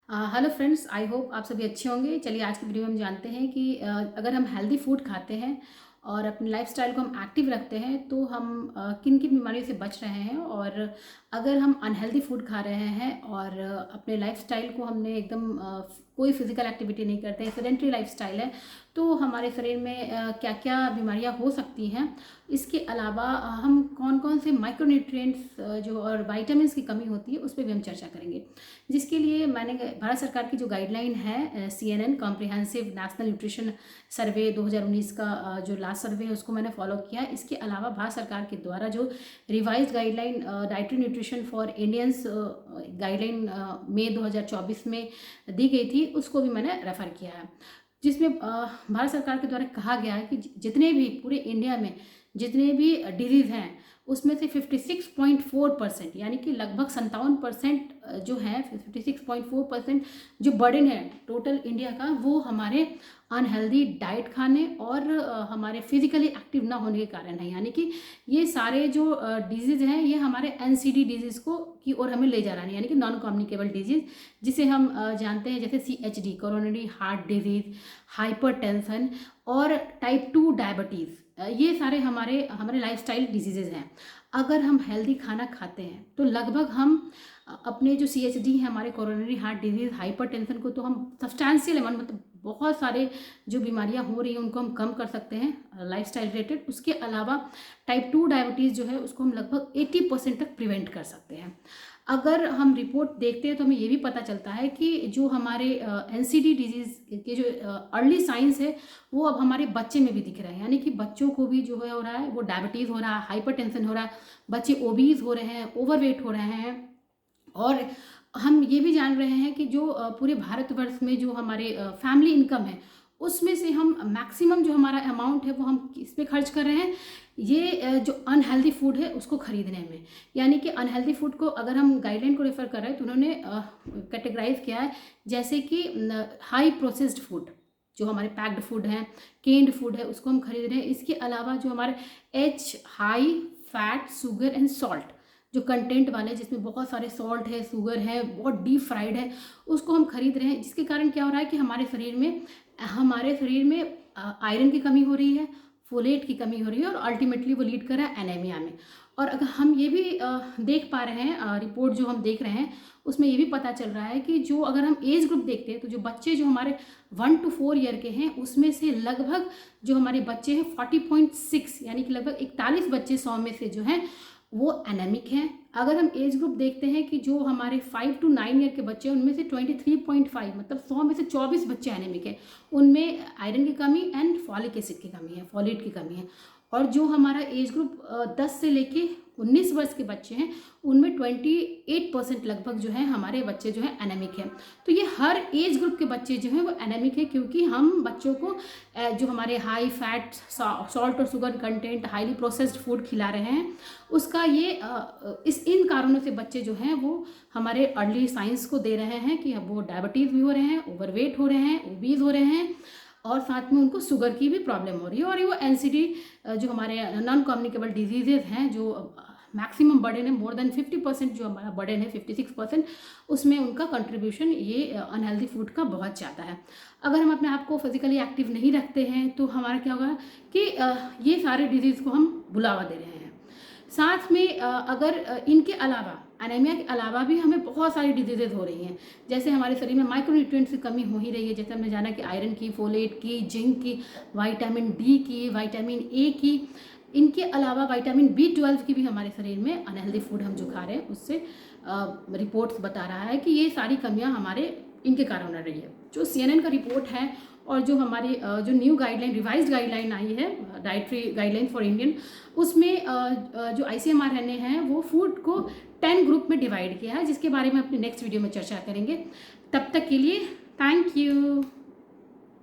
Hello friends, I hope आप सभी अच्छे होंगे। चलिए आज की वीडियो में हम जानते हैं कि अगर हम हेल्दी फूड खाते हैं और अपनी लाइफस्टाइल को हम एक्टिव रखते हैं तो हम किन किन बीमारियों से बच रहे हैं। और अगर हम अनहेल्दी फूड खा रहे हैं और अपने लाइफस्टाइल को हमने एकदम कोई फिजिकल एक्टिविटी नहीं करते हैं, सेडेंट्री लाइफस्टाइल है, तो हमारे शरीर में क्या क्या बीमारियां हो सकती हैं। इसके अलावा हम कौन कौन से माइक्रोन्यूट्रिएंट्स जो और विटामिन्स की कमी होती है उस पर भी हम चर्चा करेंगे। जिसके लिए मैंने भारत सरकार की जो गाइडलाइन है CNN कॉम्प्रिहेंसिव नेशनल न्यूट्रिशन सर्वे 2019 का जो लास्ट सर्वे है उसको मैंने फॉलो किया है। इसके अलावा भारत सरकार के द्वारा जो revised guideline dietary nutrition for Indians guideline मई 2024 में दी गई थी उसको भी मैंने रेफ़र किया है, जिसमें भारत सरकार के द्वारा कहा गया है कि जितने भी पूरे इंडिया में जितने भी डिजीज़ हैं उसमें से 56.4% यानी कि लगभग 57% जो है 56.4% जो बर्डन है टोटल इंडिया का, वो हमारे अनहेल्दी डाइट खाने और हमारे फिजिकली एक्टिव ना होने के कारण है। यानी कि ये सारे जो डिजीज़ हैं ये हमारे NCD डिजीज़ को की ओर हमें ले जा रहा है, यानी कि नॉन कम्युनिकेबल डिजीज़, जिसे हम जानते हैं जैसे CHD coronary heart disease, hypertension और टाइप 2 डायबिटीज़। ये सारे हमारे हमारे लाइफस्टाइल डिजीज़ेज़ हैं। अगर हम हेल्दी खाना खाते हैं तो लगभग हम अपने जो CHD है, हमारे कोरोनरी हार्ट डिजीज़, हाइपरटेंशन को तो हम सब्सटैंशियल अमाउंट मतलब बहुत सारे जो बीमारियां हो रही हैं उनको हम कम कर सकते हैं लाइफस्टाइल रिलेटेड। उसके अलावा टाइप 2 डायबिटीज़ जो है उसको हम लगभग 80% तक प्रिवेंट कर सकते हैं। अगर हम रिपोर्ट देखते हैं तो हमें ये भी पता चलता है कि जो हमारे NCD डिजीज़ के जो अर्ली साइंस है वो अब हमारे बच्चे में भी दिख रहा है। यानी कि बच्चों को भी जो है हो रहा है वो डायबिटीज़ हो रहा है, हाइपरटेंशन हो रहा है, बच्चे ओबीज हो रहे हैं, ओवरवेट हो रहे हैं। और हम ये भी जान रहे हैं कि जो पूरे भारतवर्ष में जो हमारे फैमिली इनकम है उसमें से हम मैक्सिमम जो हमारा अमाउंट है वो हम किस पे खर्च कर रहे हैं, ये जो अनहेल्दी फूड है उसको खरीदने में। यानी कि अनहेल्दी फूड को अगर हम गाइडलाइन को रेफर कर रहे हैं तो उन्होंने कैटेगराइज किया है जैसे कि हाई प्रोसेस्ड फूड, जो हमारे पैक्ड फूड है, केन्ड फूड है, उसको हम खरीद रहे हैं। इसके अलावा जो हमारे high fat, sugar and salt जो कंटेंट वाले जिसमें बहुत सारे सॉल्ट है, शुगर है, बहुत डीप फ्राइड है, उसको हम खरीद रहे हैं। जिसके कारण क्या हो रहा है कि हमारे शरीर में आयरन की कमी हो रही है, फोलेट की कमी हो रही है और अल्टीमेटली वो लीड कर रहा है एनीमिया में। और अगर हम ये भी देख पा रहे हैं, रिपोर्ट जो हम देख रहे हैं उसमें ये भी पता चल रहा है कि जो अगर हम एज ग्रुप देखते हैं तो जो बच्चे जो हमारे 1 to 4 ईयर के हैं उसमें से लगभग जो हमारे बच्चे हैं 40.6 यानी कि लगभग 41 बच्चे 100 में से जो हैं वो एनेमिक हैं। अगर हम एज ग्रुप देखते हैं कि जो हमारे 5 to 9 ईयर के बच्चे हैं उनमें से 23.5 मतलब 100 में से 24 बच्चे एनेमिक हैं, उनमें आयरन की कमी एंड फॉलिक एसिड की कमी है, फॉलेट की कमी है। और जो हमारा एज ग्रुप 10 से लेके 19 वर्ष के बच्चे हैं उनमें 28% लगभग जो है हमारे बच्चे जो है एनेमिक है। तो ये हर एज ग्रुप के बच्चे जो हैं वो एनेमिक है, क्योंकि हम बच्चों को जो हमारे हाई फैट, सॉल्ट और sugar content, highly processed food खिला रहे हैं। उसका ये इन कारणों से बच्चे जो हैं वो हमारे अर्ली साइंस को दे रहे हैं कि वो डायबिटीज़ भी हो रहे हैं, ओवरवेट हो रहे हैं, ओबीज हो रहे हैं और साथ में उनको शुगर की भी प्रॉब्लम हो रही है। और वो NCD जो हमारे नॉन कम्युनिकेबल डिजीजेज हैं, जो मैक्सिमम बर्डन है, मोर देन 50% जो हमारा बर्डन है 56%, उसमें उनका कंट्रीब्यूशन ये अनहेल्दी फूड का बहुत ज़्यादा है। अगर हम अपने आप को फिजिकली एक्टिव नहीं रखते हैं तो हमारा क्या होगा कि ये सारे डिजीज़ को हम बुलावा दे रहे हैं। साथ में अगर इनके अलावा एनीमिया के अलावा भी हमें बहुत सारी डिजीजेज हो रही हैं, जैसे हमारे शरीर में माइक्रोन्यूट्रिएंट्स की कमी हो ही रही है। जैसे हमने जाना कि आयरन की, फोलेट की, जिंक की, विटामिन D की, विटामिन A की। इनके अलावा विटामिन B12 की भी हमारे शरीर में अनहेल्दी फूड हम जो खा रहे हैं उससे रिपोर्ट्स बता रहा है कि ये सारी कमियां हमारे इनके कारण हो रही है। जो CNN का रिपोर्ट है और जो हमारी जो न्यू गाइडलाइन, रिवाइज्ड गाइडलाइन आई है डाइटरी गाइडलाइन फॉर इंडियन, उसमें जो ICMR ने हैं वो फूड को 10 ग्रुप में डिवाइड किया है, जिसके बारे में अपने नेक्स्ट वीडियो में चर्चा करेंगे। तब तक के लिए थैंक यू।